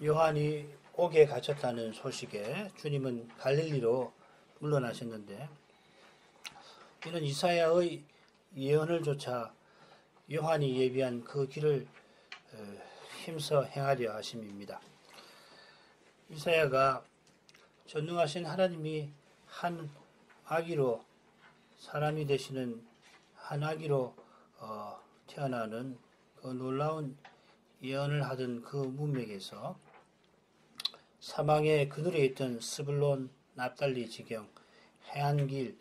요한이 옥에 갇혔다는 소식에 주님은 갈릴리로 물러나셨는데, 이는 이사야의 예언을 조차 요한이 예비한 그 길을 힘써 행하려 하심입니다. 이사야가 전능하신 하나님이 한 아기로, 사람이 되시는 한 아기로 태어나는 그 놀라운 예언을 하던 그 문맥에서 사방에 그늘에 있던 스불론, 납달리 지경, 해안길,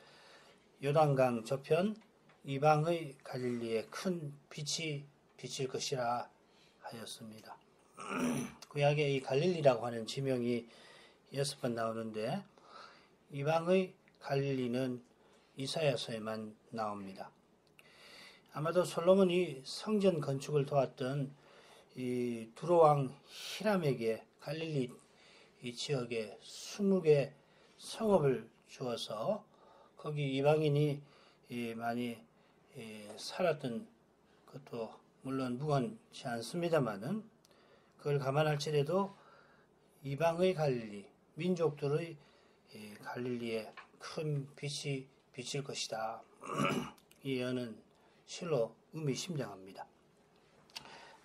요단강 저편, 이방의 갈릴리에 큰 빛이 비칠 것이라 하였습니다. 구약에 이 갈릴리라고 하는 지명이 6번 나오는데, 이방의 갈릴리는 이사야서에만 나옵니다. 아마도 솔로몬이 성전 건축을 도왔던 이 두로왕 히람에게 갈릴리 이 지역에 20개 성읍을 주어서 거기 이방인이 많이 살았던 것도 물론 무관치 않습니다만은, 그걸 감안할지라도 이방의 갈릴리, 민족들의 갈릴리에 큰 빛이 비칠 것이다. 이 예언은 실로 의미심장합니다.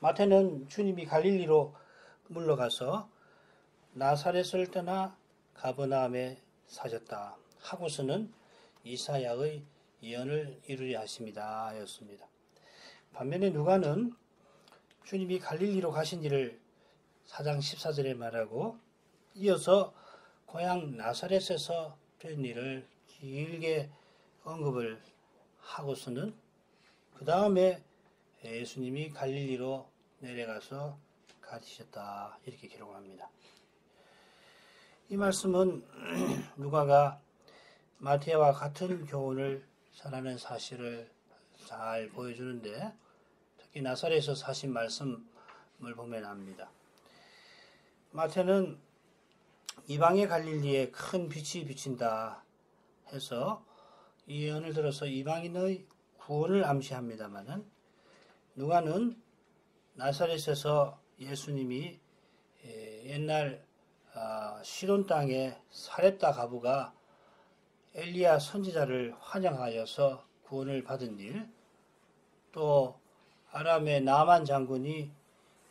마태는 주님이 갈릴리로 물러가서 나사렛을 떠나 가버나움에 사셨다 하고서는 이사야의 예언을 이루려 하십니다 였습니다. 반면에 누가는 주님이 갈릴리로 가신 일을 4장 14절에 말하고, 이어서 고향 나사렛에서 된 일을 길게 언급을 하고서는 그 다음에 예수님이 갈릴리로 내려가서 가르치셨다 이렇게 기록합니다. 이 말씀은 누가가 마태와 같은 교훈을 전하는 사실을 잘 보여주는데, 특히 나사렛에서 사신 말씀을 보면 압니다. 마태는 이방의 갈릴리에 큰 빛이 비친다 해서 이 예언을 들어서 이방인의 구원을 암시합니다마는, 누가는 나사렛에서 예수님이 옛날 시돈 땅에 사렙다 가부가 엘리야 선지자를 환영하여서 구원을 받은 일, 또 아람의 나만 장군이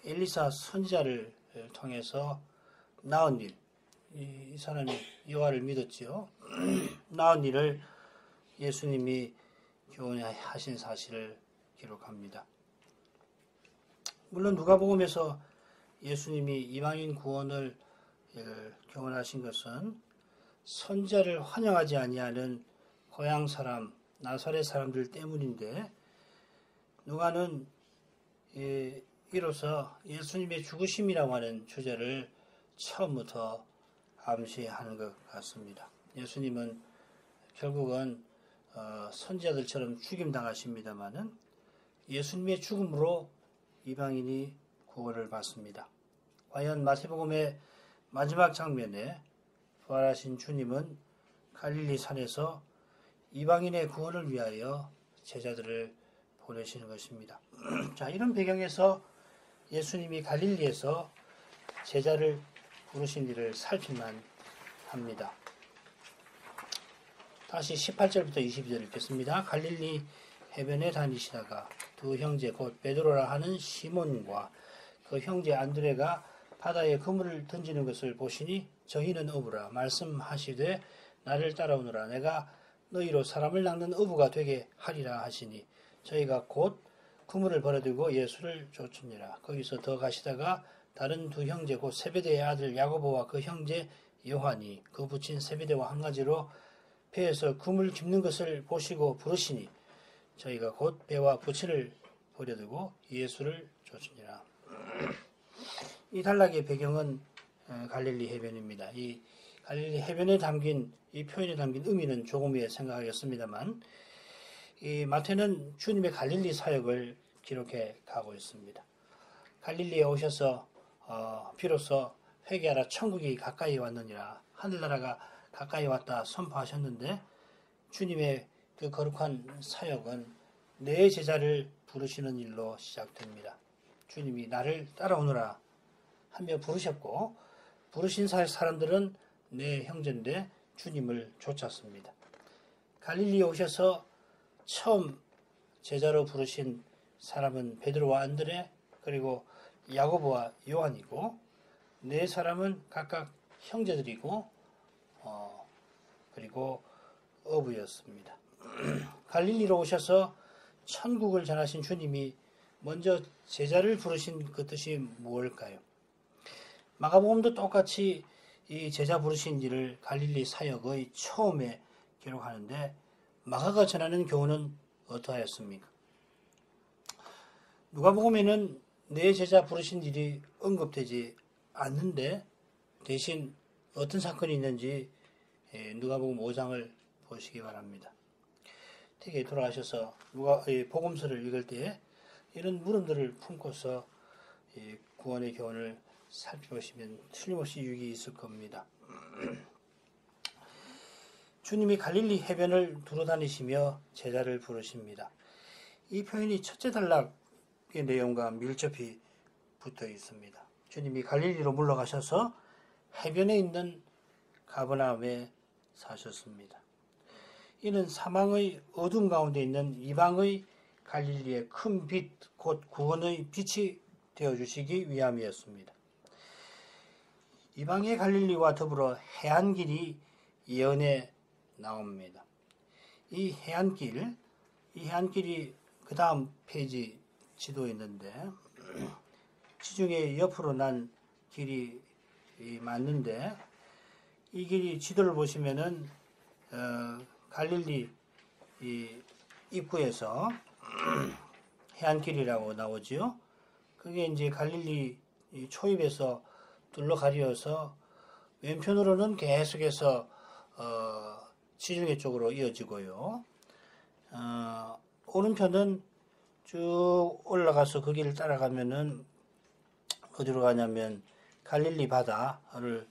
엘리사 선지자를 통해서 나은 일, 이 사람이 여호와를 믿었지요. 나은 일을 예수님이 교훈하신 사실을 기록합니다. 물론 누가복음에서 예수님이 이방인 구원을 교훈하신 것은 선지자를 환영하지 아니하는 고향 사람, 나사렛 사람들 때문인데, 누가는 이로써 예수님의 죽으심이라고 하는 주제를 처음부터 암시하는 것 같습니다. 예수님은 결국은 선지자들처럼 죽임당하십니다마는 예수님의 죽음으로 이방인이 구원을 받습니다. 과연 마태복음의 마지막 장면에 부활하신 주님은 갈릴리 산에서 이방인의 구원을 위하여 제자들을 보내시는 것입니다. 자, 이런 배경에서 예수님이 갈릴리에서 제자를 부르신 일을 살필만 합니다. 다시 18절부터 22절 읽겠습니다. 갈릴리 해변에 다니시다가 두 형제 곧 베드로라 하는 시몬과 그 형제 안드레가 바다에 그물을 던지는 것을 보시니 저희는 어부라 말씀하시되 나를 따라오너라 내가 너희로 사람을 낚는 어부가 되게 하리라 하시니 저희가 곧 그물을 버려두고 예수를 쫓으니라. 거기서 더 가시다가 다른 두 형제 곧 세베대의 아들 야고보와 그 형제 요한이 그 부친 세베대와 한 가지로 배에서 그물 깁는 것을 보시고 부르시니 저희가 곧 배와 부친을 버려두고 예수를 쫓으니라. 이 단락의 배경은 갈릴리 해변입니다. 이 갈릴리 해변에 담긴 이 표현에 담긴 의미는 조금 후에 생각하겠습니다만, 이 마태는 주님의 갈릴리 사역을 기록해 가고 있습니다. 갈릴리에 오셔서 비로소 회개하라 천국이 가까이 왔느니라, 하늘나라가 가까이 왔다 선포하셨는데, 주님의 그 거룩한 사역은 내 제자를 부르시는 일로 시작됩니다. 주님이 나를 따라오너라 하며 부르셨고 부르신 사람들은 내 형제인데 주님을 쫓았습니다. 갈릴리에 오셔서 처음 제자로 부르신 사람은 베드로와 안드레 그리고 야고보와 요한이고 네 사람은 각각 형제들이고 그리고 어부였습니다. 갈릴리로 오셔서 천국을 전하신 주님이 먼저 제자를 부르신 그 뜻이 무엇일까요? 마가복음도 똑같이 이 제자 부르신 일을 갈릴리 사역의 처음에 기록하는데 마가가 전하는 교훈은 어떠하였습니까? 누가복음에는 네 제자 부르신 일이 언급되지 않는데 대신 어떤 사건이 있는지 누가복음 5장을 보시기 바랍니다. 되게 돌아가셔서 복음서를 읽을 때 이런 물음들을 품고서 구원의 교훈을 살펴보시면 틀림없이 유익이 있을 겁니다. 주님이 갈릴리 해변을 두루다니시며 제자를 부르십니다. 이 표현이 첫째 단락의 내용과 밀접히 붙어 있습니다. 주님이 갈릴리로 물러가셔서 해변에 있는 가버나움에 사셨습니다. 이는 사망의 어둠 가운데 있는 이방의 갈릴리의 큰 빛, 곧 구원의 빛이 되어주시기 위함이었습니다. 이방의 갈릴리와 더불어 해안길이 예언에 나옵니다. 이 해안길이 그 다음 페이지 지도에 있는데 지중해 옆으로 난 길이 맞는데 이 길이 지도를 보시면은 갈릴리 입구에서 해안길이라고 나오지요. 그게 이제 갈릴리 초입에서 둘러 가려서 왼편으로는 계속해서 지중해 쪽으로 이어지고요. 오른편은 쭉 올라가서 그 길을 따라가면은 어디로 가냐면 갈릴리 바다를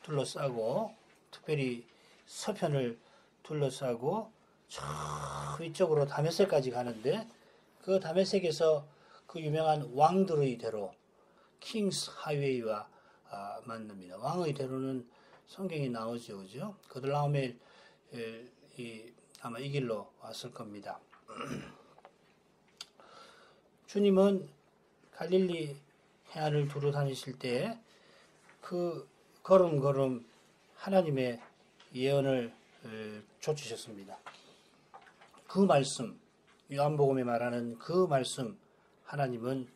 둘러싸고 특별히 서편을 둘러싸고 저 위쪽으로 다메섹까지 가는데 그 다메섹에서 그 유명한 왕들의 대로 킹스 하이웨이와 만납니다. 왕의 대로는 성경이 나오죠, 그죠? 그들 다음에 아마 이 길로 왔을 겁니다. 주님은 갈릴리 해안을 두루 다니실 때 그 걸음걸음 하나님의 예언을 좇으셨습니다. 그 말씀, 요한복음에 말하는 그 말씀, 하나님은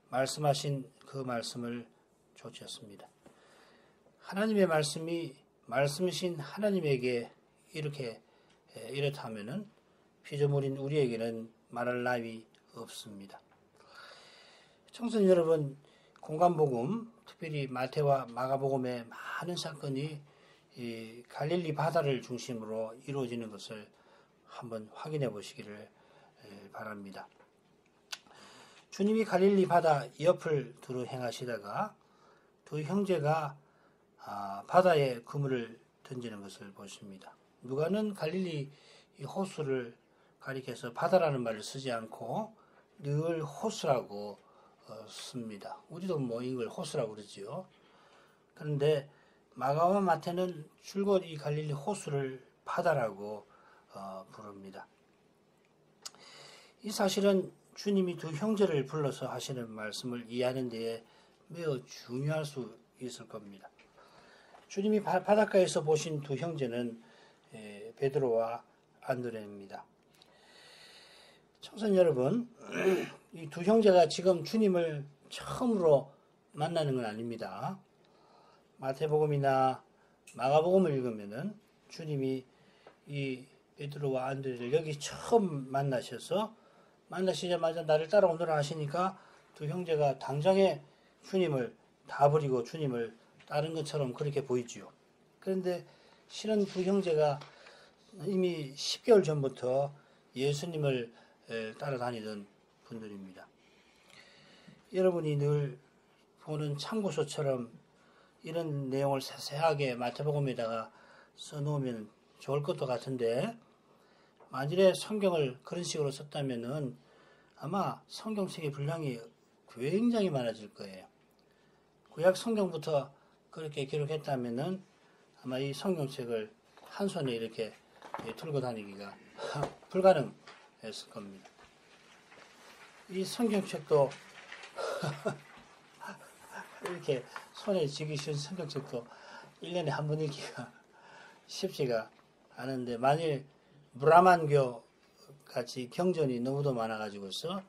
말씀하신 그 말씀을 좇으셨습니다. 하나님의 말씀이 말씀이신 하나님에게 이렇다면은 피조물인 우리에게는 말할 나위 없습니다. 청소년 여러분, 공간복음, 특별히 마태와 마가복음의 많은 사건이 이 갈릴리 바다를 중심으로 이루어지는 것을 한번 확인해 보시기를 바랍니다. 주님이 갈릴리 바다 옆을 두루 행하시다가 두 형제가 바다에 그물을 던지는 것을 보십니다. 누가는 갈릴리 호수를 가리켜서 바다라는 말을 쓰지 않고 늘 호수라고 씁니다. 우리도 뭐 이걸 호수라고 그러지요. 그런데 마가와 마태는 줄곧 이 갈릴리 호수를 바다라고 부릅니다. 이 사실은 주님이 두 형제를 불러서 하시는 말씀을 이해하는 데에 매우 중요할 수 있을 겁니다. 주님이 바닷가에서 보신 두 형제는 베드로와 안드레입니다. 청소년 여러분, 이 두 형제가 지금 주님을 처음으로 만나는 건 아닙니다. 마태복음이나 마가복음을 읽으면은 주님이 이 베드로와 안드레를 여기 처음 만나시자마자 나를 따라오너라 하시니까 두 형제가 당장에 주님을 다 버리고 주님을 따른 것처럼 그렇게 보이지요. 그런데 실은 두 형제가 이미 10개월 전부터 예수님을 따라다니던 분들입니다. 여러분이 늘 보는 참고서처럼 이런 내용을 세세하게 마태복음에다가 써놓으면 좋을 것도 같은데 만일에 성경을 그런 식으로 썼다면은 아마 성경책의 분량이 굉장히 많아질 거예요. 구약 성경부터 그렇게 기록했다면은 아마 이 성경책을 한 손에 이렇게 들고 다니기가 불가능했을 겁니다. 이 성경책도 이렇게 손에 쥐기 쉬운 성경책도 1년에 한 번 읽기가 쉽지가 않은데, 만일 브라만교 같이 경전이 너무도 많아가지고서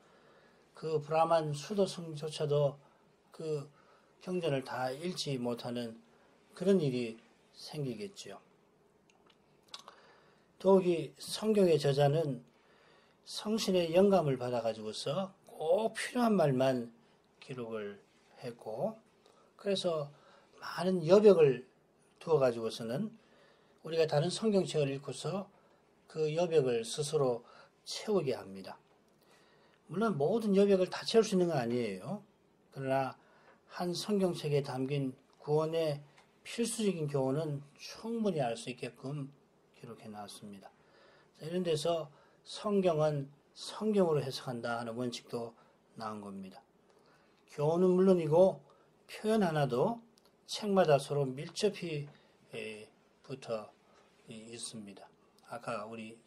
그 브라만 수도승조차도 그 경전을 다 읽지 못하는 그런 일이 생기겠죠. 더욱이 성경의 저자는 성신의 영감을 받아가지고서 꼭 필요한 말만 기록을 했고, 그래서 많은 여백을 두어가지고서는 우리가 다른 성경책을 읽고서 그 여백을 스스로 채우게 합니다. 물론 모든 여백을 다 채울 수 있는 건 아니에요. 그러나 한 성경책에 담긴 구원의 필수적인 교훈은 충분히 알 수 있게끔 기록해 놨습니다. 이런 데서 성경은 성경으로 해석한다 하는 원칙도 나온 겁니다. 교훈은 물론이고 표현 하나도 책마다 서로 밀접히 붙어 있습니다. 아까 우리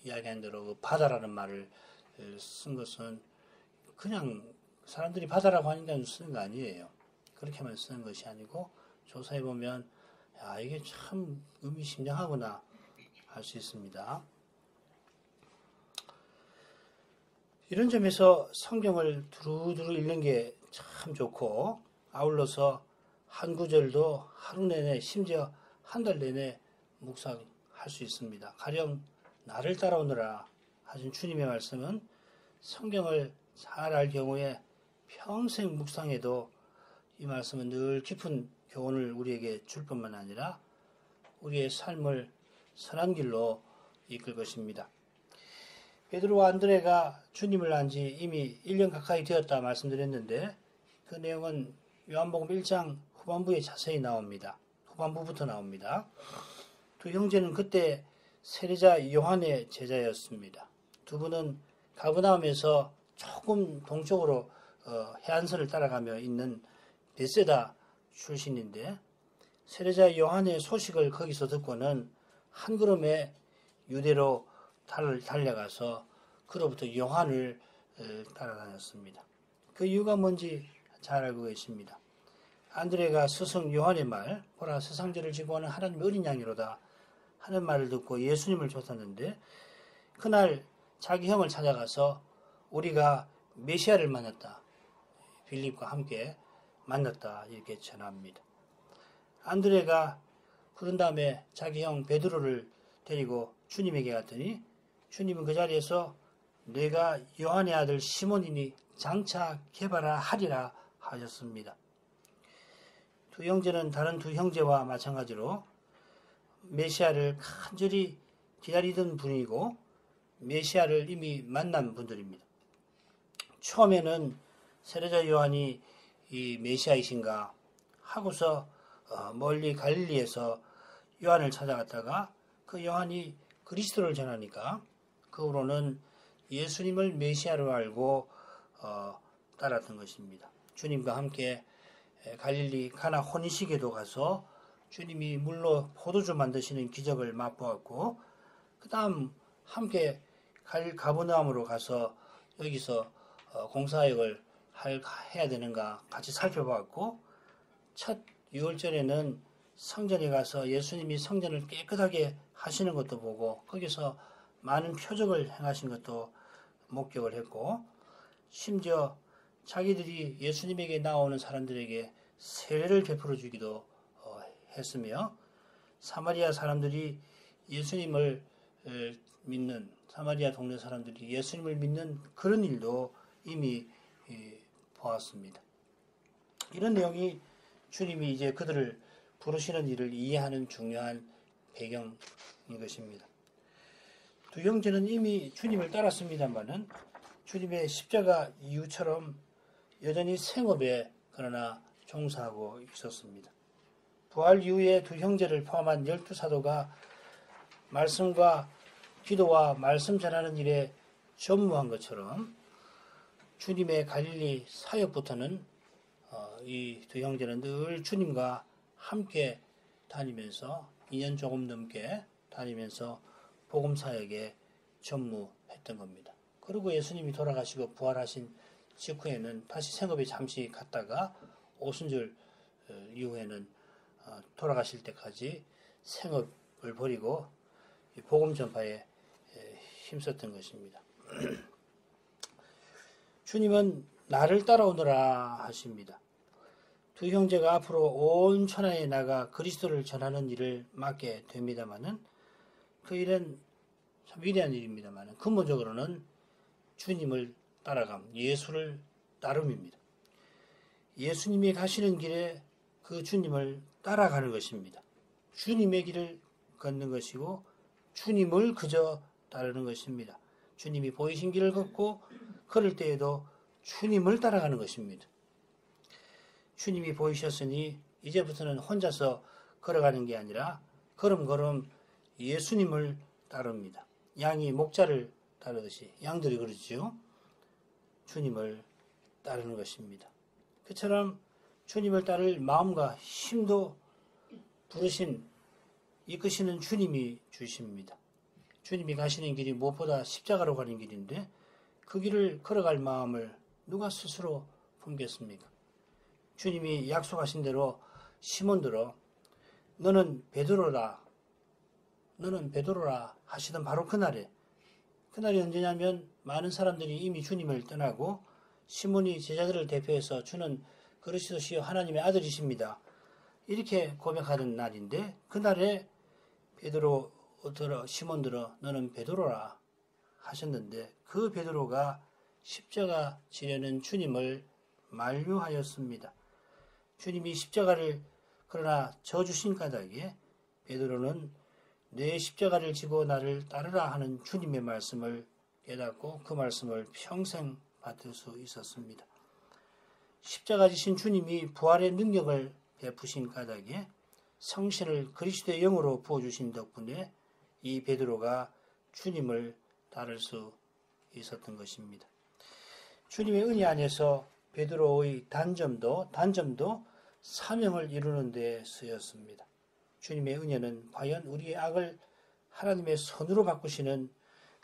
이야기한 대로 그 바다라는 말을 쓴 것은 그냥 사람들이 바다라고 하니까 쓰는 거 아니에요. 그렇게만 쓰는 것이 아니고 조사해 보면 야, 이게 참 의미심장하구나 할 수 있습니다. 이런 점에서 성경을 두루두루 읽는 게 참 좋고, 아울러서 한 구절도 하루 내내, 심지어 한 달 내내 묵상할 수 있습니다. 가령 나를 따라오느라 하신 주님의 말씀은 성경을 잘 알 경우에 평생 묵상해도 이 말씀은 늘 깊은 교훈을 우리에게 줄 뿐만 아니라 우리의 삶을 선한 길로 이끌 것입니다. 베드로와 안드레가 주님을 안 지 이미 1년 가까이 되었다 말씀드렸는데, 그 내용은 요한복음 1장 후반부에 자세히 나옵니다. 후반부부터 나옵니다. 두 형제는 그때 세례자 요한의 제자였습니다. 두 분은 가브나움에서 조금 동쪽으로 해안선을 따라가며 있는 베세다 출신인데, 세례자 요한의 소식을 거기서 듣고는 한 걸음에 유대로 달려가서 그로부터 요한을 따라다녔습니다. 그 이유가 뭔지 잘 알고 계십니다. 안드레가 스승 요한의 말, 보라 세상죄를 지고 오는 하나님의 어린 양이로다 하는 말을 듣고 예수님을 쫓았는데, 그날 자기 형을 찾아가서 우리가 메시아를 만났다, 빌립과 함께 만났다 이렇게 전합니다. 안드레가 그런 다음에 자기 형 베드로를 데리고 주님에게 갔더니 주님은 그 자리에서 내가 요한의 아들 시몬이니 장차 개발하 하리라 하셨습니다. 두 형제는 다른 두 형제와 마찬가지로 메시아를 간절히 기다리던 분이고 메시아를 이미 만난 분들입니다. 처음에는 세례자 요한이 이 메시아이신가 하고서 멀리 갈릴리에서 요한을 찾아갔다가 그 요한이 그리스도를 전하니까 그 후로는 예수님을 메시아로 알고 따랐던 것입니다. 주님과 함께 갈릴리 가나 혼인식에도 가서 주님이 물로 포도주 만드시는 기적을 맛보았고, 그 다음 함께 가버나움으로 가서 여기서 공사역을 해야 되는가 같이 살펴봤고, 첫 유월절에는 성전에 가서 예수님이 성전을 깨끗하게 하시는 것도 보고 거기서 많은 표적을 행하신 것도 목격을 했고, 심지어 자기들이 예수님에게 나오는 사람들에게 세례를 베풀어 주기도 했으며, 사마리아 사람들이 예수님을 믿는, 사마리아 동네 사람들이 예수님을 믿는 그런 일도 이미 보았습니다. 이런 내용이 주님이 이제 그들을 부르시는 일을 이해하는 중요한 배경인 것입니다. 두 형제는 이미 주님을 따랐습니다만은 주님의 십자가 이후처럼 여전히 생업에 그러나 종사하고 있었습니다. 부활 이후에 두 형제를 포함한 12사도가 말씀과 기도와 말씀 전하는 일에 전무한 것처럼 주님의 갈릴리 사역부터는 이 두 형제는 늘 주님과 함께 다니면서 2년 조금 넘게 다니면서 복음 사역에 전무했던 겁니다. 그리고 예수님이 돌아가시고 부활하신 직후에는 다시 생업에 잠시 갔다가 오순절 이후에는 돌아가실 때까지 생업을 버리고 복음 전파에 힘썼던 것입니다. 주님은 나를 따라오너라 하십니다. 두 형제가 앞으로 온 천하에 나가 그리스도를 전하는 일을 맡게 됩니다마는 그 일은 참 위대한 일입니다마는 근본적으로는 주님을 따라감, 예수를 따름입니다. 예수님이 가시는 길에 그 주님을 따라가는 것입니다. 주님의 길을 걷는 것이고 주님을 그저 따르는 것입니다. 주님이 보이신 길을 걷고 걸을 때에도 주님을 따라가는 것입니다. 주님이 보이셨으니 이제부터는 혼자서 걸어가는 게 아니라 걸음걸음 예수님을 따릅니다. 양이 목자를 따르듯이 양들이 그러지요. 주님을 따르는 것입니다. 그처럼 주님을 따를 마음과 힘도 부르신 이끄시는 주님이 주십니다. 주님이 가시는 길이 무엇보다 십자가로 가는 길인데 그 길을 걸어갈 마음을 누가 스스로 품겠습니까? 주님이 약속하신 대로 시몬들어 너는 베드로라 하시던 바로 그날이 언제냐면 많은 사람들이 이미 주님을 떠나고 시몬이 제자들을 대표해서 주는 그리스도시요 하나님의 아들이십니다. 이렇게 고백하던 날인데 그날에 시몬들어 너는 베드로라 하셨는데 그 베드로가 십자가 지려는 주님을 만류하였습니다. 주님이 십자가를 그러나 져주신 까닭에 베드로는 내 십자가를 지고 나를 따르라 하는 주님의 말씀을 깨닫고 그 말씀을 평생 받을 수 있었습니다. 십자가 지신 주님이 부활의 능력을 베푸신 까닭에 성신을 그리스도의 영으로 부어주신 덕분에 이 베드로가 주님을 따를 수 있었던 것입니다. 주님의 은혜 안에서 베드로의 단점도 사명을 이루는 데 쓰였습니다. 주님의 은혜는 과연 우리의 악을 하나님의 선으로 바꾸시는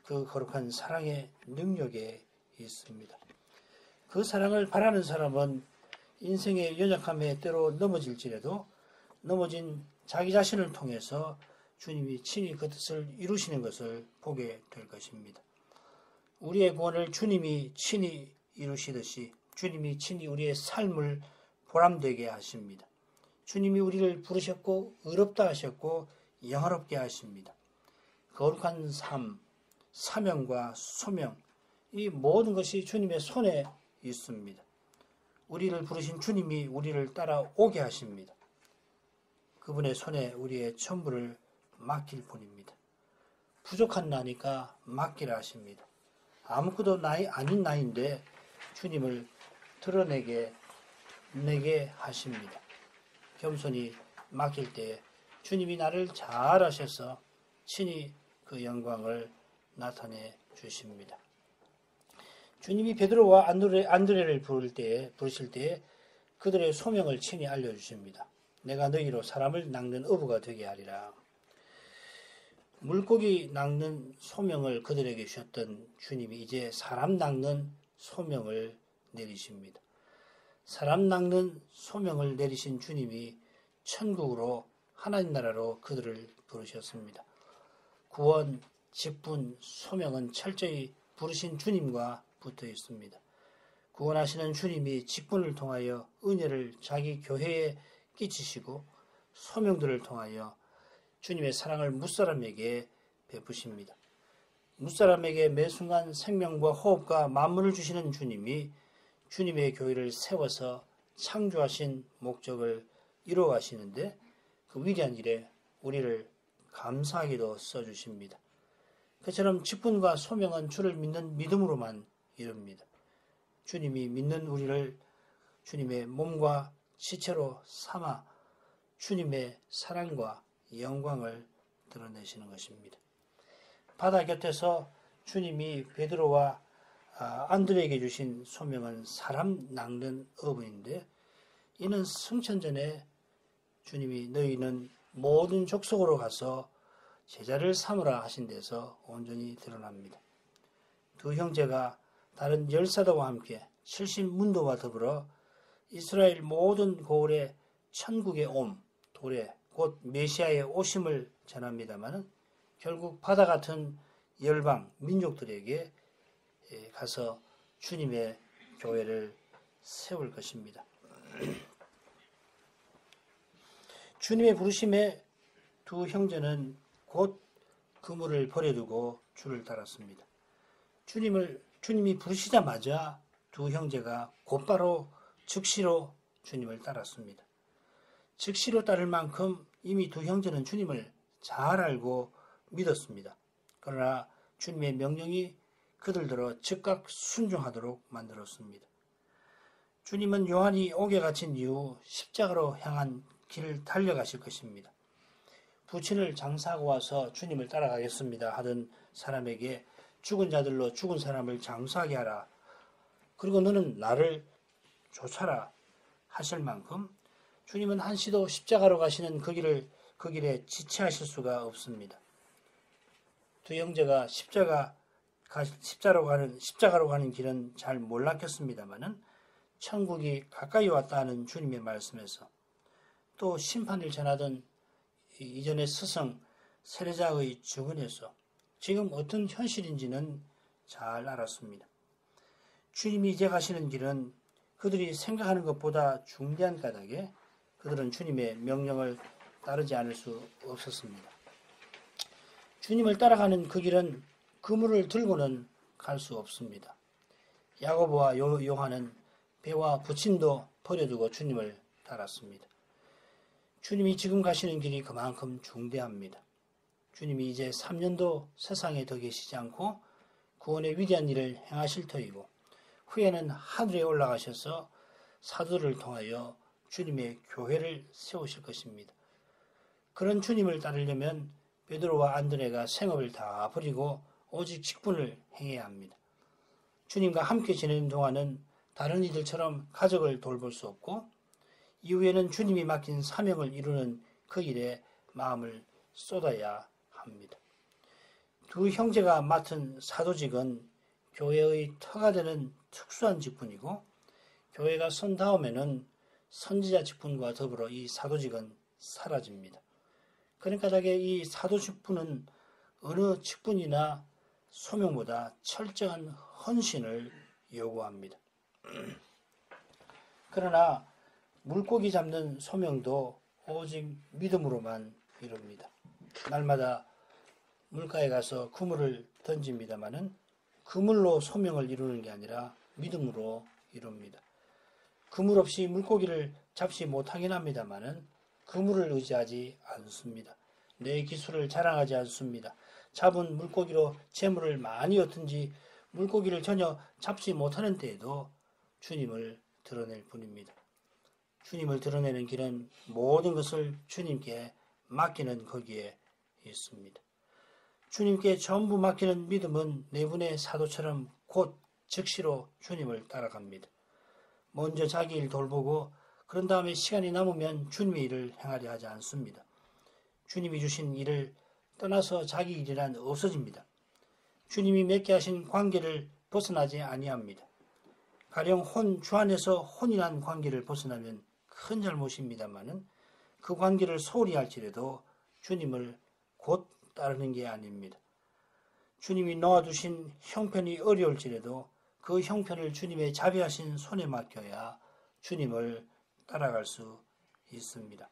그 거룩한 사랑의 능력에 있습니다. 그 사랑을 바라는 사람은 인생의 연약함에 때로 넘어질지라도 넘어진 자기 자신을 통해서 주님이 친히 그 뜻을 이루시는 것을 보게 될 것입니다. 우리의 구원을 주님이 친히 이루시듯이 주님이 친히 우리의 삶을 보람되게 하십니다. 주님이 우리를 부르셨고 의롭다 하셨고 영화롭게 하십니다. 거룩한 삶, 사명과 소명, 이 모든 것이 주님의 손에 있습니다. 우리를 부르신 주님이 우리를 따라오게 하십니다. 그분의 손에 우리의 전부를 맡길 뿐입니다. 부족한 나니까 맡기라 하십니다. 아무것도 아닌 나인데 주님을 드러내게 하십니다. 겸손히 맡길 때 주님이 나를 잘 아셔서 친히 그 영광을 나타내 주십니다. 주님이 베드로와 안드레를 부르실 때에 그들의 소명을 친히 알려주십니다. 내가 너희로 사람을 낚는 어부가 되게 하리라. 물고기 낚는 소명을 그들에게 주셨던 주님이 이제 사람 낚는 소명을 내리십니다. 사람 낚는 소명을 내리신 주님이 천국으로 하나님 나라로 그들을 부르셨습니다. 구원, 직분, 소명은 철저히 부르신 주님과 붙어 있습니다. 구원하시는 주님이 직분을 통하여 은혜를 자기 교회에 끼치시고 소명들을 통하여 주님의 사랑을 무사람에게 베푸십니다. 무사람에게 매 순간 생명과 호흡과 만물을 주시는 주님이 주님의 교회를 세워서 창조하신 목적을 이루어가시는데 그 위대한 일에 우리를 감사하게도 써주십니다. 그처럼 직분과 소명은 주를 믿는 믿음으로만 이룹니다. 주님이 믿는 우리를 주님의 몸과 지체로 삼아 주님의 사랑과 영광을 드러내시는 것입니다. 바다 곁에서 주님이 베드로와 안드레에게 주신 소명은 사람 낚는 어부인데 이는 승천전에 주님이 너희는 모든 족속으로 가서 제자를 삼으라 하신 데서 온전히 드러납니다. 두 형제가 다른 열사도와 함께 70문도와 더불어 이스라엘 모든 고을에 천국의 도래 곧 메시아의 오심을 전합니다마는 결국 바다 같은 열방 민족들에게 가서 주님의 교회를 세울 것입니다. 주님의 부르심에 두 형제는 곧 그물을 버려두고 주를 따랐습니다. 주님이 부르시자마자 두 형제가 곧바로 즉시로 주님을 따랐습니다. 즉시로 따를 만큼 이미 두 형제는 주님을 잘 알고 믿었습니다. 그러나 주님의 명령이 그들더러 즉각 순종하도록 만들었습니다. 주님은 요한이 옥에 갇힌 이후 십자가로 향한 길을 달려가실 것입니다. 부친을 장사하고 와서 주님을 따라가겠습니다 하던 사람에게 죽은 자들로 죽은 사람을 장사하게 하라. 그리고 너는 나를 쫓아라 하실 만큼 주님은 한시도 십자가로 가시는 그 길에 지체하실 수가 없습니다. 두 형제가 십자가로 가는 길은 잘 몰랐겠습니다마는 천국이 가까이 왔다는 주님의 말씀에서 또 심판을 전하던 이전의 스승 세례자의 증언에서 지금 어떤 현실인지는 잘 알았습니다. 주님이 이제 가시는 길은 그들이 생각하는 것보다 중대한 까닭에 그들은 주님의 명령을 따르지 않을 수 없었습니다. 주님을 따라가는 그 길은 그물을 들고는 갈 수 없습니다. 야고보와 요한은 배와 부침도 버려두고 주님을 따랐습니다. 주님이 지금 가시는 길이 그만큼 중대합니다. 주님이 이제 3년도 세상에 더 계시지 않고 구원의 위대한 일을 행하실 터이고 후에는 하늘에 올라가셔서 사도를 통하여 주님의 교회를 세우실 것입니다. 그런 주님을 따르려면 베드로와 안드레가 생업을 다 버리고 오직 직분을 행해야 합니다. 주님과 함께 지내는 동안은 다른 이들처럼 가족을 돌볼 수 없고 이후에는 주님이 맡긴 사명을 이루는 그 일에 마음을 쏟아야 합니다. 두 형제가 맡은 사도직은 교회의 터가 되는 특수한 직분이고 교회가 선 다음에는 선지자 직분과 더불어 이 사도직은 사라집니다. 그러니까 이 사도 직분은 어느 직분이나 소명보다 철저한 헌신을 요구합니다. 그러나 물고기 잡는 소명도 오직 믿음으로만 이룹니다. 날마다 물가에 가서 그물을 던집니다마는 그물로 소명을 이루는 게 아니라 믿음으로 이룹니다. 그물 없이 물고기를 잡지 못하긴 합니다마는 그물을 의지하지 않습니다. 내 기술을 자랑하지 않습니다. 잡은 물고기로 재물을 많이 얻든지 물고기를 전혀 잡지 못하는 때에도 주님을 드러낼 뿐입니다. 주님을 드러내는 길은 모든 것을 주님께 맡기는 거기에 있습니다. 주님께 전부 맡기는 믿음은 네 분의 사도처럼 곧 즉시로 주님을 따라갑니다. 먼저 자기 일 돌보고 그런 다음에 시간이 남으면 주님의 일을 행하려 하지 않습니다. 주님이 주신 일을 떠나서 자기 일이란 없어집니다. 주님이 맺게 하신 관계를 벗어나지 아니합니다. 가령 주 안에서 혼인한 관계를 벗어나면 큰 잘못입니다마는 그 관계를 소홀히 할지라도 주님을 곧 따르는 게 아닙니다. 주님이 놓아두신 형편이 어려울지라도 그 형편을 주님의 자비하신 손에 맡겨야 주님을 따라갈 수 있습니다.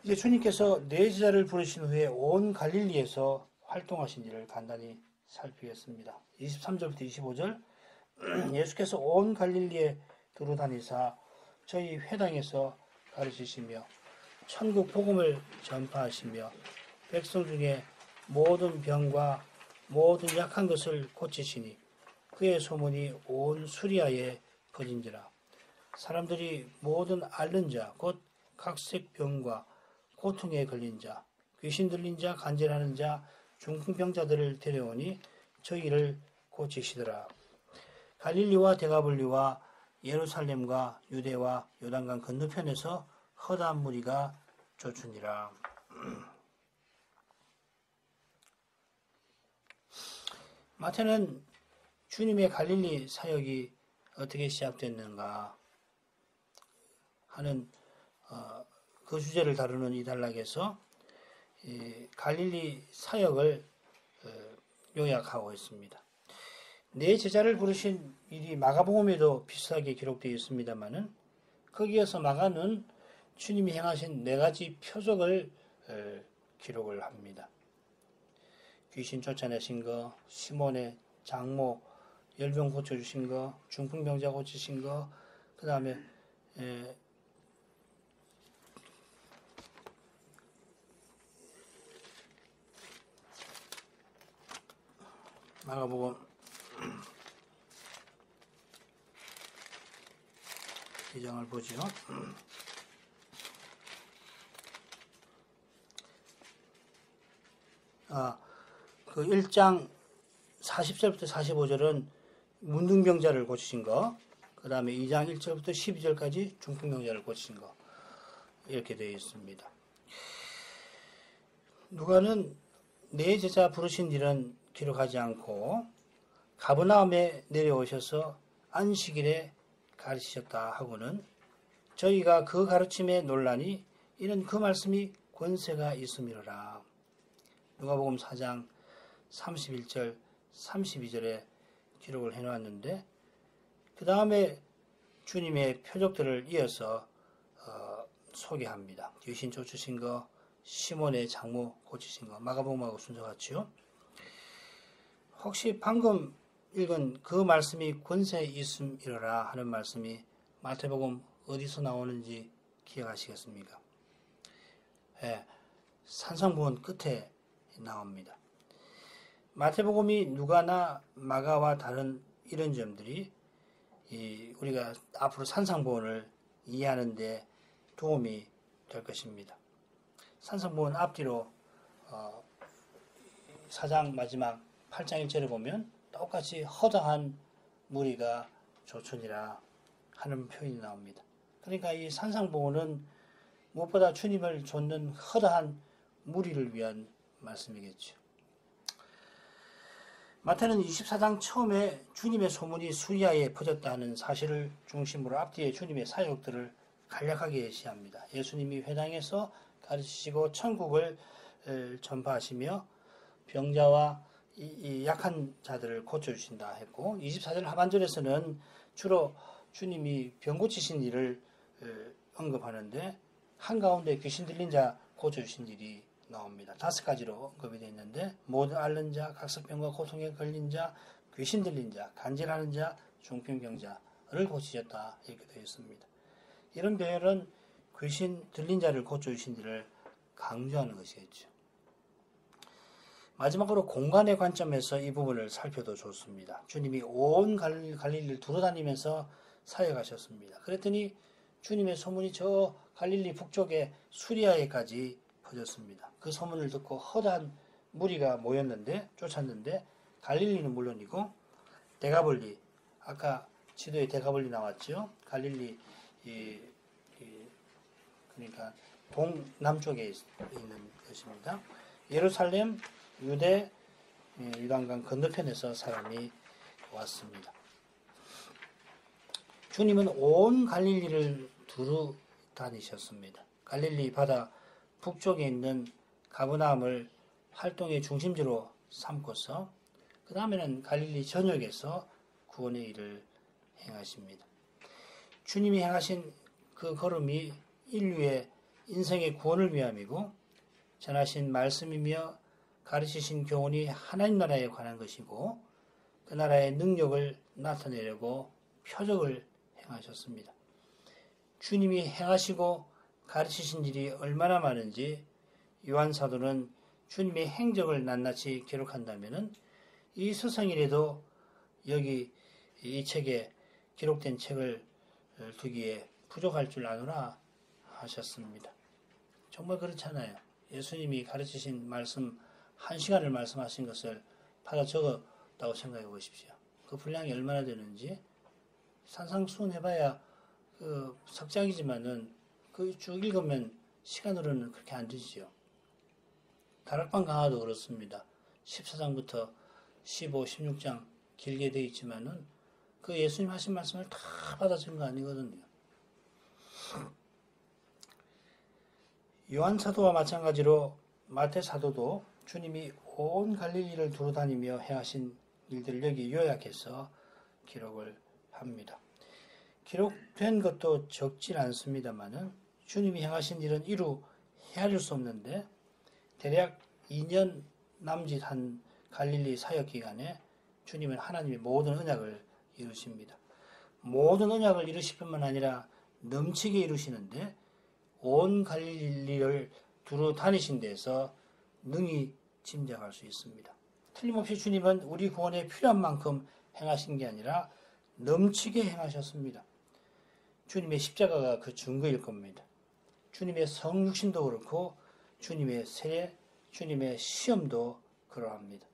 이제 주님께서 네 제자를 부르신 후에 온 갈릴리에서 활동하신 일을 간단히 살피겠습니다. 23절부터 25절 예수께서 온 갈릴리에 두루 다니사 저희 회당에서 가르치시며 천국 복음을 전파하시며 백성 중에 모든 병과 모든 약한 것을 고치시니 그의 소문이 온 수리아에 퍼진지라. 사람들이 모든 앓는 자 곧 각색 병과 고통에 걸린 자 귀신 들린 자 간질하는 자 중풍병자들을 데려오니 저희를 고치시더라. 갈릴리와 데가볼리와 예루살렘과 유대와 요단강 건너편에서 허다한 무리가 쫓으니라. 마태는 주님의 갈릴리 사역이 어떻게 시작됐는가 하는 그 주제를 다루는 이 단락에서 갈릴리 사역을 요약하고 있습니다. 네 제자를 부르신 일이 마가복음에도 비슷하게 기록되어 있습니다만은 거기에서 마가는 주님이 행하신 네 가지 표적을 기록을 합니다. 귀신 쫓아내신 거, 시몬의 장모 열병 고쳐주신 거, 중풍병자 고치신 거, 그 다음에 마가복음 2장을 보죠. 그 1장 40절부터 45절은 문둥병자를 고치신 거, 그 다음에 2장 1절부터 12절까지 중풍병자를 고치신 거, 이렇게 되어 있습니다. 누가는 네 제자 부르신 일은 기록하지 않고 가버나움에 내려오셔서 안식일에 가르치셨다 하고는 저희가 그 가르침에 논란이 이는 그 말씀이 권세가 있음이로라. 누가복음 4장 31절 32절에 기록을 해놓았는데 그 다음에 주님의 표적들을 이어서 소개합니다. 귀신 쫓으신 거, 시몬의 장모 고치신 거, 마가복음하고 순서 같죠. 혹시 방금 읽은 그 말씀이 권세 있음이로라 하는 말씀이 마태복음 어디서 나오는지 기억하시겠습니까? 산상보원 끝에 나옵니다. 마태복음이 누가나 마가와 다른 이런 점들이 우리가 앞으로 산상보원을 이해하는 데 도움이 될 것입니다. 산상보원 앞뒤로 4장 마지막 8장 1절에 보면 똑같이 허다한 무리가 조천이라 하는 표현이 나옵니다. 그러니까 이 산상보원은 무엇보다 주님을 좇는 허다한 무리를 위한 말씀이겠죠. 마태는 24장 처음에 주님의 소문이 수리아에 퍼졌다는 사실을 중심으로 앞뒤에 주님의 사역들을 간략하게 예시합니다. 예수님이 회당에서 가르치시고 천국을 전파하시며 병자와 이 약한 자들을 고쳐주신다 했고 24절 하반절에서는 주로 주님이 병 고치신 일을 언급하는데 한가운데 귀신 들린 자 고쳐주신 일이 나옵니다. 5가지로 언급이 되어 있는데 모든 앓는 자, 각성병과 고통에 걸린 자, 귀신 들린 자, 간질하는 자, 중풍병자를 고치셨다 이렇게 되어 있습니다. 이런 표현은 귀신 들린 자를 고쳐주신 일을 강조하는 것이겠죠. 마지막으로 공간의 관점에서 이 부분을 살펴도 좋습니다. 주님이 온 갈릴리를 두루다니면서 사역하셨습니다. 그랬더니 주님의 소문이 저 갈릴리 북쪽의 수리아에까지 퍼졌습니다. 그 소문을 듣고 허다한 무리가 모였는데 쫓았는데 갈릴리는 물론이고 데가볼리 아까 지도에 데가볼리 나왔죠. 갈릴리 그러니까 동남쪽에 있는 것입니다. 예루살렘 유대 요단강 건너편에서 사람이 왔습니다. 주님은 온 갈릴리를 두루 다니셨습니다. 갈릴리 바다 북쪽에 있는 가버나움을 활동의 중심지로 삼고서 그 다음에는 갈릴리 전역에서 구원의 일을 행하십니다. 주님이 행하신 그 걸음이 인류의 인생의 구원을 위함이고 전하신 말씀이며 가르치신 교훈이 하나님 나라에 관한 것이고 그 나라의 능력을 나타내려고 표적을 행하셨습니다. 주님이 행하시고 가르치신 일이 얼마나 많은지 요한사도는 주님의 행적을 낱낱이 기록한다면 이 서성일에도 여기 이 책에 기록된 책을 두기에 부족할 줄 아노라 하셨습니다. 정말 그렇잖아요. 예수님이 가르치신 말씀 1시간을 말씀하신 것을 받아 적었다고 생각해 보십시오. 그 분량이 얼마나 되는지 산상수훈 해봐야 그 석장이지만은 그 쭉 읽으면 시간으로는 그렇게 안 되지요. 다락방 강화도 그렇습니다. 14장부터 15, 16장 길게 돼 있지만은 그 예수님 하신 말씀을 다 받아들인 거 아니거든요. 요한 사도와 마찬가지로 마태 사도도 주님이 온 갈릴리를 두루 다니며 행하신 일들을 여기 요약해서 기록을 합니다. 기록된 것도 적질 않습니다만은 주님이 행하신 일은 이루 헤아릴 수 없는데 대략 2년 남짓한 갈릴리 사역 기간에 주님은 하나님의 모든 언약을 이루십니다. 모든 언약을 이루실 뿐만 아니라 넘치게 이루시는데 온 갈릴리를 두루 다니신 데서 능히 짐작할 수 있습니다. 틀림없이 주님은 우리 구원에 필요한 만큼 행하신 게 아니라 넘치게 행하셨습니다. 주님의 십자가가 그 증거일 겁니다. 주님의 성육신도 그렇고 주님의 세례, 주님의 시험도 그러합니다.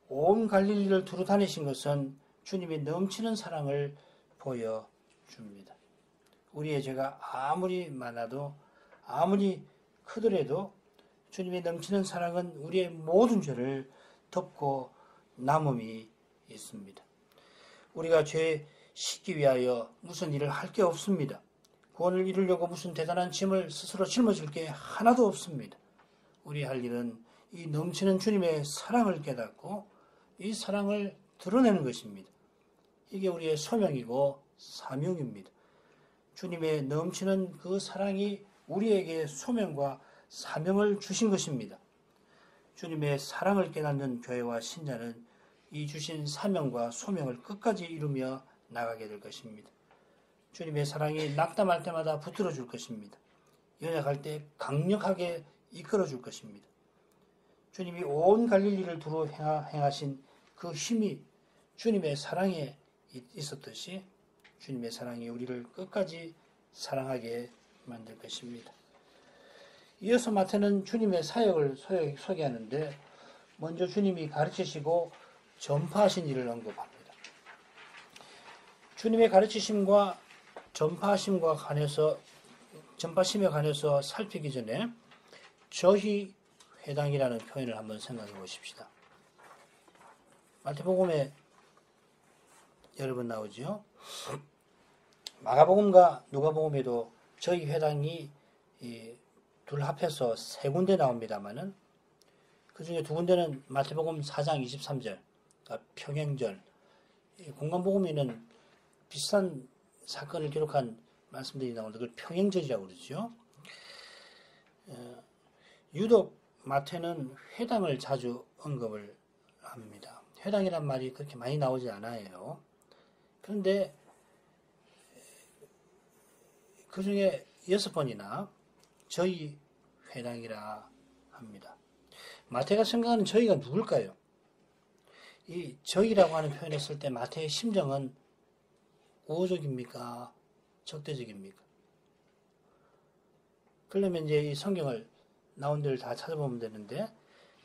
온 갈릴리를 두루 다니신 것은 주님이 넘치는 사랑을 보여줍니다. 우리의 죄가 아무리 많아도 아무리 크더라도 주님의 넘치는 사랑은 우리의 모든 죄를 덮고 남음이 있습니다. 우리가 죄 씻기 위하여 무슨 일을 할 게 없습니다. 구원을 이루려고 무슨 대단한 짐을 스스로 짊어질 게 하나도 없습니다. 우리 할 일은 이 넘치는 주님의 사랑을 깨닫고 이 사랑을 드러내는 것입니다. 이게 우리의 소명이고 사명입니다. 주님의 넘치는 그 사랑이 우리에게 소명과 사명을 주신 것입니다. 주님의 사랑을 깨닫는 교회와 신자는 이 주신 사명과 소명을 끝까지 이루며 나가게 될 것입니다. 주님의 사랑이 낙담할 때마다 붙들어 줄 것입니다. 연약할 때 강력하게 이끌어 줄 것입니다. 주님이 온 갈릴리를 두루 행하신 그 힘이 주님의 사랑에 있었듯이 주님의 사랑이 우리를 끝까지 사랑하게 만들 것입니다. 이어서 마태는 주님의 사역을 소개하는데 먼저 주님이 가르치시고 전파하신 일을 언급합니다. 주님의 가르치심과 전파심에 관해서 살피기 전에 저희 회당이라는 표현을 한번 생각해 보십시다. 마태복음에 여러 번 나오죠. 마가복음과 누가복음에도 저희 회당이 둘 합해서 세 군데 나옵니다만은 그 중에 두 군데는 마태복음 4장 23절, 그러니까 평행절, 공간복음에는 비슷한 사건을 기록한 말씀들이 나오는데 그걸 평행절이라고 그러죠. 유독 마태는 회당을 자주 언급을 합니다. 회당이란 말이 그렇게 많이 나오지 않아요. 그런데 그 중에 6번이나 저희 회당이라 합니다. 마태가 생각하는 저희가 누굴까요? 이 저희라고 하는 표현을 쓸 때 마태의 심정은 우호적입니까? 적대적입니까? 그러면 이제 이 성경을 나온 데를 다 찾아보면 되는데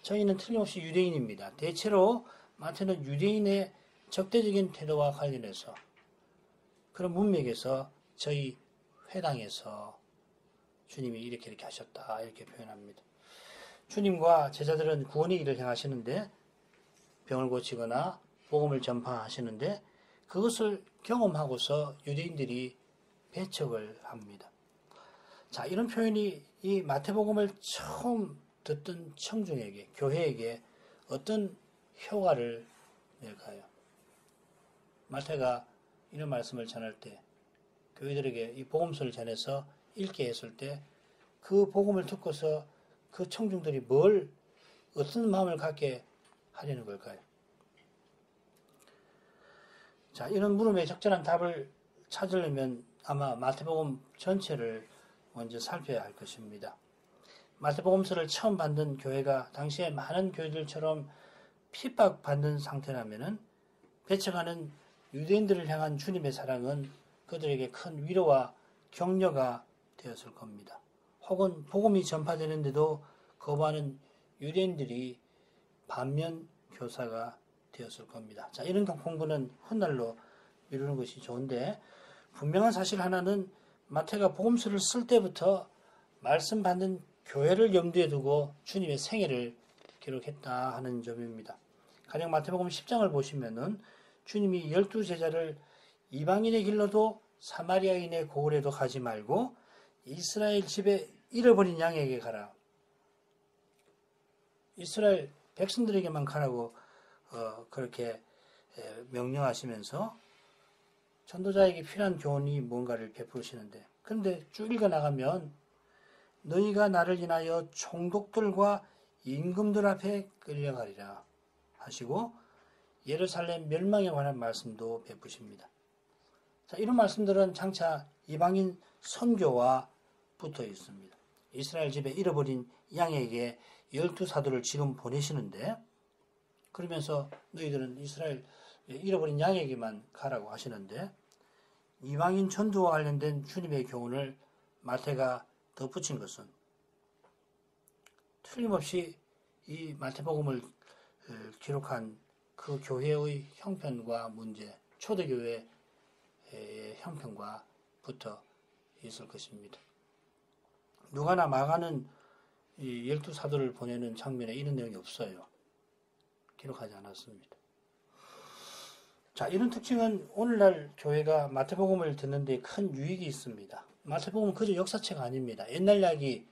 저희는 틀림없이 유대인입니다. 대체로 마태는 유대인의 적대적인 태도와 관련해서 그런 문맥에서 저희 회당에서 주님이 이렇게 하셨다 이렇게 표현합니다. 주님과 제자들은 구원의 일을 행하시는데 병을 고치거나 복음을 전파하시는데 그것을 경험하고서 유대인들이 배척을 합니다. 자, 이런 표현이 이 마태복음을 처음 듣던 청중에게, 교회에게 어떤 효과를 낼까요? 마태가 이런 말씀을 전할 때 교회들에게 이 복음서를 전해서 읽게 했을 때 그 복음을 듣고서 그 청중들이 어떤 마음을 갖게 하려는 걸까요? 자, 이런 물음에 적절한 답을 찾으려면 아마 마태복음 전체를 먼저 살펴야 할 것입니다. 마태복음서를 처음 받는 교회가 당시에 많은 교회들처럼 핍박받는 상태라면은 배척하는 유대인들을 향한 주님의 사랑은 그들에게 큰 위로와 격려가 되었을 겁니다. 혹은 복음이 전파되는데도 거부하는 유대인들이 반면 교사가 되었을 겁니다. 자, 이런 공부는 훗날로 미루는 것이 좋은데 분명한 사실 하나는 마태가 복음서를 쓸 때부터 말씀 받는 교회를 염두에 두고 주님의 생애를 기록했다 하는 점입니다. 가령 마태복음 10장을 보시면은 주님이 12제자를 이방인의 길로도 사마리아인의 고을에도 가지 말고 이스라엘 집에 잃어버린 양에게 가라. 이스라엘 백성들에게만 가라고 그렇게 명령하시면서 전도자에게 필요한 교훈이 뭔가를 베푸시는데, 그런데 쭉 읽어나가면 너희가 나를 인하여 총독들과 임금들 앞에 끌려가리라 하시고 예루살렘 멸망에 관한 말씀도 베푸십니다. 자, 이런 말씀들은 장차 이방인 선교와 붙어 있습니다. 이스라엘 집에 잃어버린 양에게 12사도를 지금 보내시는데, 그러면서 너희들은 이스라엘 잃어버린 양에게만 가라고 하시는데, 이방인 전도와 관련된 주님의 교훈을 마태가 덧붙인 것은 틀림없이 이 마태복음을 기록한 그 교회의 형편과 문제, 초대교회의 형편과 붙어 있을 것입니다. 누가나 마가는 이 12사도를 보내는 장면에 이런 내용이 없어요. 기록하지 않았습니다. 자, 이런 특징은 오늘날 교회가 마태복음을 듣는 데 큰 유익이 있습니다. 마태복음은 그저 역사책 아닙니다. 옛날 이야기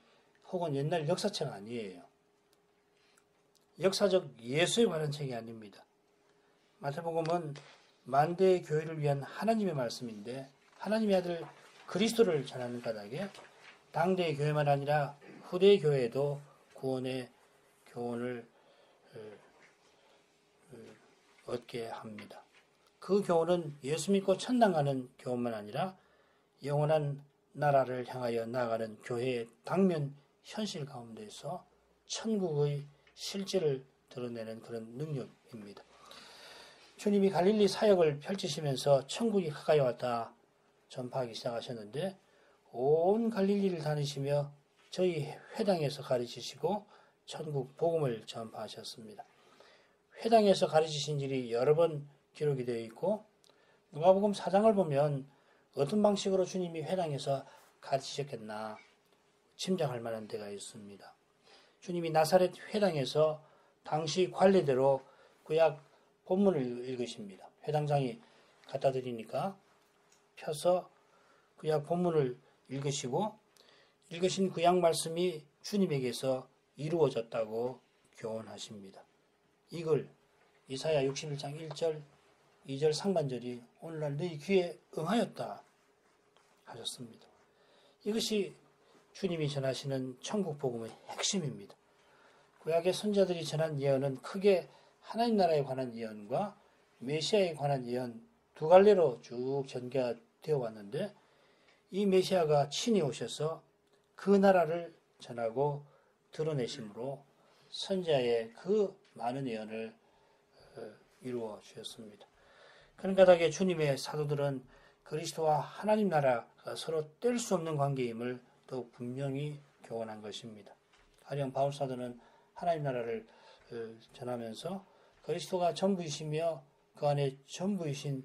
혹은 옛날 역사책 아니에요. 역사적 예수에 관한 책이 아닙니다. 마태복음은 만대의 교회를 위한 하나님의 말씀인데, 하나님의 아들 그리스도를 전하는 까닭에 당대의 교회만 아니라 후대의 교회에도 구원의 교훈을 얻게 합니다. 그 교훈은 예수 믿고 천당 가는 교훈만 아니라 영원한 나라를 향하여 나아가는 교회의 당면 현실 가운데서 천국의 실제를 드러내는 그런 능력입니다. 주님이 갈릴리 사역을 펼치시면서 천국이 가까이 왔다 전파하기 시작하셨는데, 온 갈릴리를 다니시며 저희 회당에서 가르치시고 천국 복음을 전파하셨습니다. 회당에서 가르치신 일이 여러 번 기록이 되어 있고, 누가복음 4장을 보면 어떤 방식으로 주님이 회당에서 가르치셨겠나 짐작할 만한 데가 있습니다. 주님이 나사렛 회당에서 당시 관례대로 구약 본문을 읽으십니다. 회당장이 갖다 드리니까 펴서 구약 본문을 읽으시고, 읽으신 구약 말씀이 주님에게서 이루어졌다고 교훈하십니다. 이걸 이사야 61장 1절 2절 상반절이 오늘날 너희 귀에 응하였다 하셨습니다. 이것이 주님이 전하시는 천국 복음의 핵심입니다. 구약의 선자들이 전한 예언은 크게 하나님 나라에 관한 예언과 메시아에 관한 예언 두 갈래로 쭉 전개되어 왔는데, 이 메시아가 친히 오셔서 그 나라를 전하고 드러내심으로 선자의 그 많은 예언을 이루어 주셨습니다. 그런 까닭에 주님의 사도들은 그리스도와 하나님 나라가 서로 뗄 수 없는 관계임을 더욱 분명히 교훈한 것입니다. 가령 바울 사도는 하나님 나라를 전하면서 그리스도가 전부이시며 그 안에 전부이신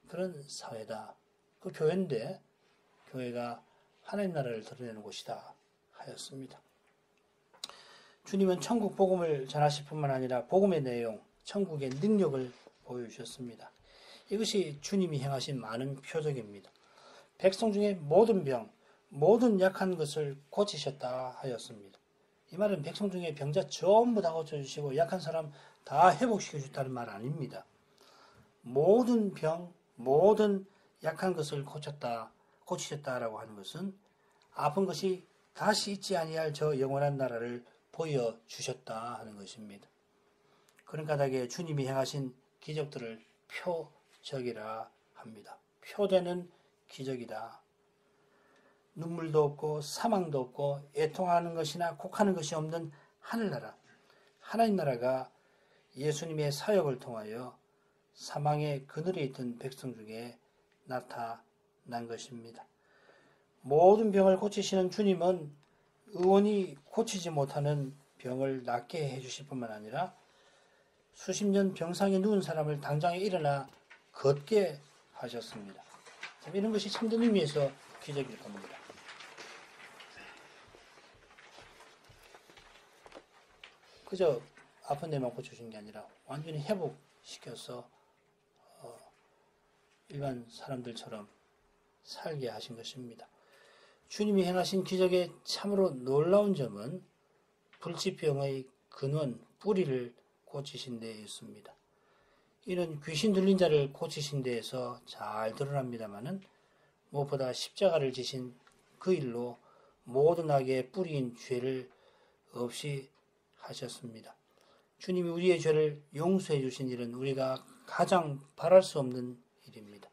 그런 사회다. 그 교회인데 교회가 하나님 나라를 드러내는 곳이다 하였습니다. 주님은 천국 복음을 전하실 뿐만 아니라 복음의 내용, 천국의 능력을 보여주셨습니다. 이것이 주님이 행하신 많은 표적입니다. 백성 중에 모든 병, 모든 약한 것을 고치셨다 하였습니다. 이 말은 백성 중에 병자 전부 다 고쳐주시고 약한 사람 다 회복시켜 주셨다는 말 아닙니다. 모든 병, 모든 약한 것을 고치셨다라고 하는 것은 아픈 것이 다시 있지 아니할 저 영원한 나라를 보여주셨다 하는 것입니다. 그런 까닭에 주님이 행하신 기적들을 표적이라 합니다. 표되는 기적이다. 눈물도 없고 사망도 없고 애통하는 것이나 곡하는 것이 없는 하늘나라, 하나님 나라가 예수님의 사역을 통하여 사망의 그늘에 있던 백성 중에 나타난 것입니다. 모든 병을 고치시는 주님은 의원이 고치지 못하는 병을 낫게 해주실 뿐만 아니라 수십 년 병상에 누운 사람을 당장에 일어나 걷게 하셨습니다. 이런 것이 참된 의미에서 기적일 겁니다. 그저 아픈 데만 고쳐준 게 아니라 완전히 회복시켜서 일반 사람들처럼 살게 하신 것입니다. 주님이 행하신 기적의 참으로 놀라운 점은 불치병의 근원, 뿌리를 고치신 데에 있습니다. 이는 귀신 들린 자를 고치신 데에서 잘 드러납니다마는 무엇보다 십자가를 지신 그 일로 모든 악의 뿌리인 죄를 없이 하셨습니다. 주님이 우리의 죄를 용서해 주신 일은 우리가 가장 바랄 수 없는 일입니다.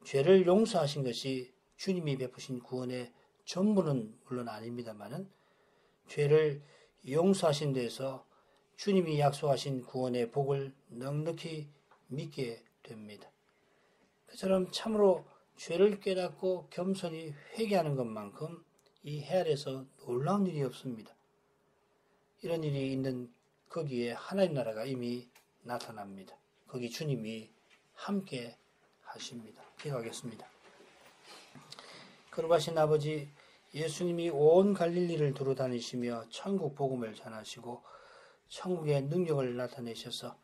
죄를 용서하신 것이 주님이 베푸신 구원의 전부는 물론 아닙니다마는 죄를 용서하신 데에서 주님이 약속하신 구원의 복을 넉넉히 믿게 됩니다. 그처럼 참으로 죄를 깨닫고 겸손히 회개하는 것만큼 이 해안에서 놀라운 일이 없습니다. 이런 일이 있는 거기에 하나님 나라가 이미 나타납니다. 거기 주님이 함께 하십니다. 기도하겠습니다. 거룩하신 아버지, 예수님이 온 갈릴리를 두루 다니시며 천국 복음을 전하시고 천국의 능력을 나타내셔서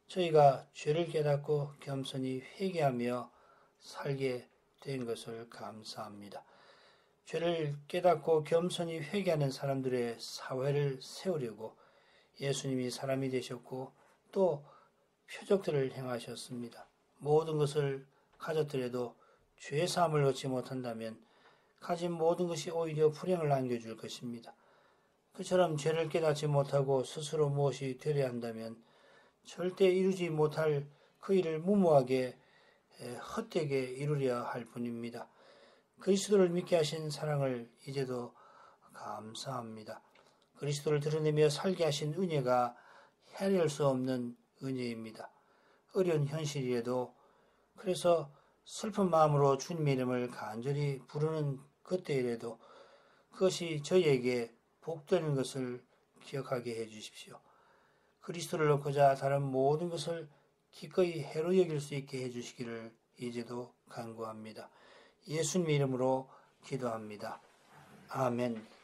저희가 죄를 깨닫고 겸손히 회개하며 살게 된 것을 감사합니다. 죄를 깨닫고 겸손히 회개하는 사람들의 사회를 세우려고 예수님이 사람이 되셨고 또 표적들을 행하셨습니다. 모든 것을 가졌더라도 죄사함을 얻지 못한다면 가진 모든 것이 오히려 불행을 안겨줄 것입니다. 그처럼 죄를 깨닫지 못하고 스스로 무엇이 되려 한다면 절대 이루지 못할 그 일을 무모하게 헛되게 이루려 할 뿐입니다. 그리스도를 믿게 하신 사랑을 이제도 감사합니다. 그리스도를 드러내며 살게 하신 은혜가 헤아릴 수 없는 은혜입니다. 어려운 현실이라도 그래서 슬픈 마음으로 주님의 이름을 간절히 부르는 그때이라도 그것이 저희에게 복되는 것을 기억하게 해주십시오. 그리스도를 놓고자 다른 모든 것을 기꺼이 해로 여길 수 있게 해주시기를 이제도 간구합니다. 예수님의 이름으로 기도합니다. 아멘.